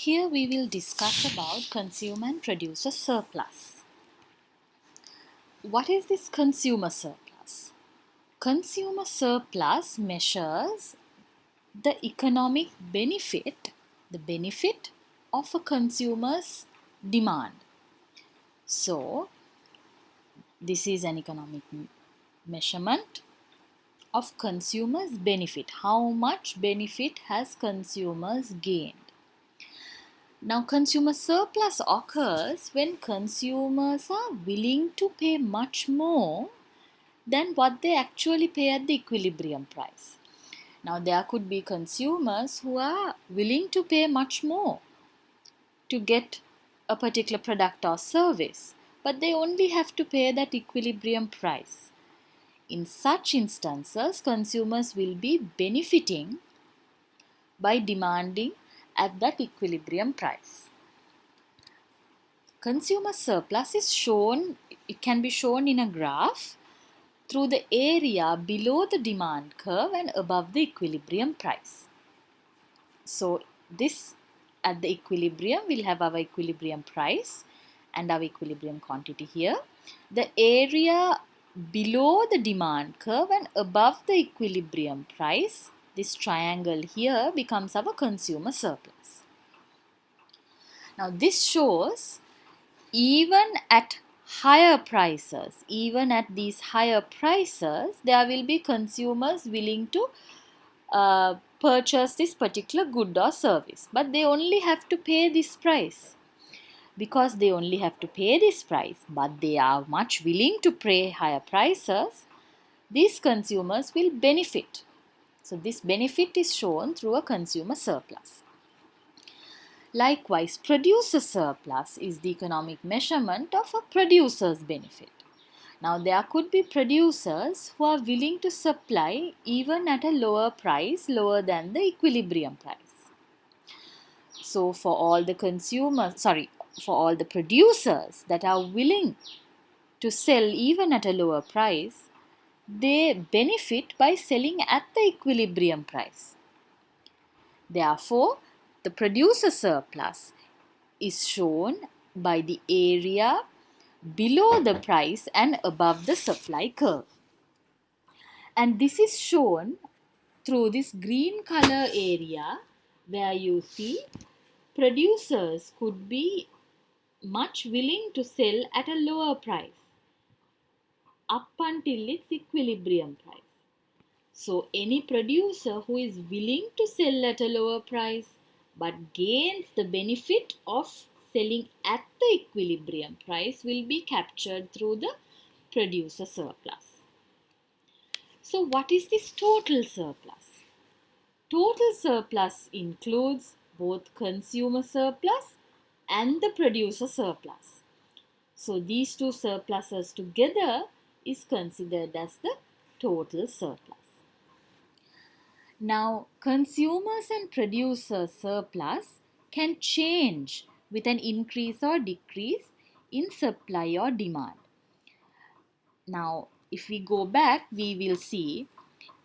Here we will discuss about consumer and producer surplus. What is this consumer surplus? Consumer surplus measures the economic benefit, the benefit of a consumer's demand. So, this is an economic measurement of consumers' benefit. How much benefit has consumers gained? Now, consumer surplus occurs when consumers are willing to pay much more than what they actually pay at the equilibrium price. Now, there could be consumers who are willing to pay much more to get a particular product or service, but they only have to pay that equilibrium price. In such instances, consumers will be benefiting by demanding at that equilibrium price. Consumer surplus is shown, it can be shown in a graph through the area below the demand curve and above the equilibrium price. So this at the equilibrium, we'll have our equilibrium price and our equilibrium quantity here. The area below the demand curve and above the equilibrium price, this triangle here becomes our consumer surplus. Now this shows even at higher prices, even at these higher prices, there will be consumers willing to purchase this particular good or service. But they only have to pay this price. Because they only have to pay this price, but they are much willing to pay higher prices, these consumers will benefit. So this benefit is shown through a consumer surplus. Likewise, producer surplus is the economic measurement of a producer's benefit. Now, there could be producers who are willing to supply even at a lower price, lower than the equilibrium price. So, for all the producers that are willing to sell even at a lower price, they benefit by selling at the equilibrium price. Therefore, the producer surplus is shown by the area below the price and above the supply curve. And this is shown through this green color area where you see producers could be much willing to sell at a lower price up until its equilibrium price. So any producer who is willing to sell at a lower price but gains the benefit of selling at the equilibrium price will be captured through the producer surplus. So what is this total surplus? Total surplus includes both consumer surplus and the producer surplus. So these two surpluses together is considered as the total surplus. Now, consumers and producer surplus can change with an increase or decrease in supply or demand. Now, if we go back, we will see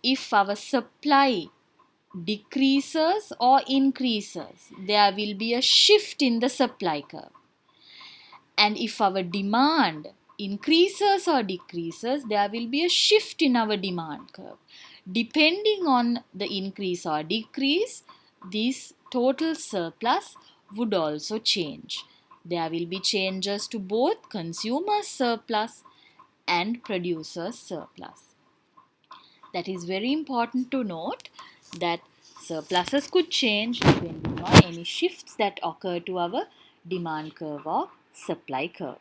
if our supply decreases or increases, there will be a shift in the supply curve. And if our demand increases or decreases, there will be a shift in our demand curve. Depending on the increase or decrease, this total surplus would also change. There will be changes to both consumer surplus and producer surplus. That is very important to note that surpluses could change depending on any shifts that occur to our demand curve or supply curve.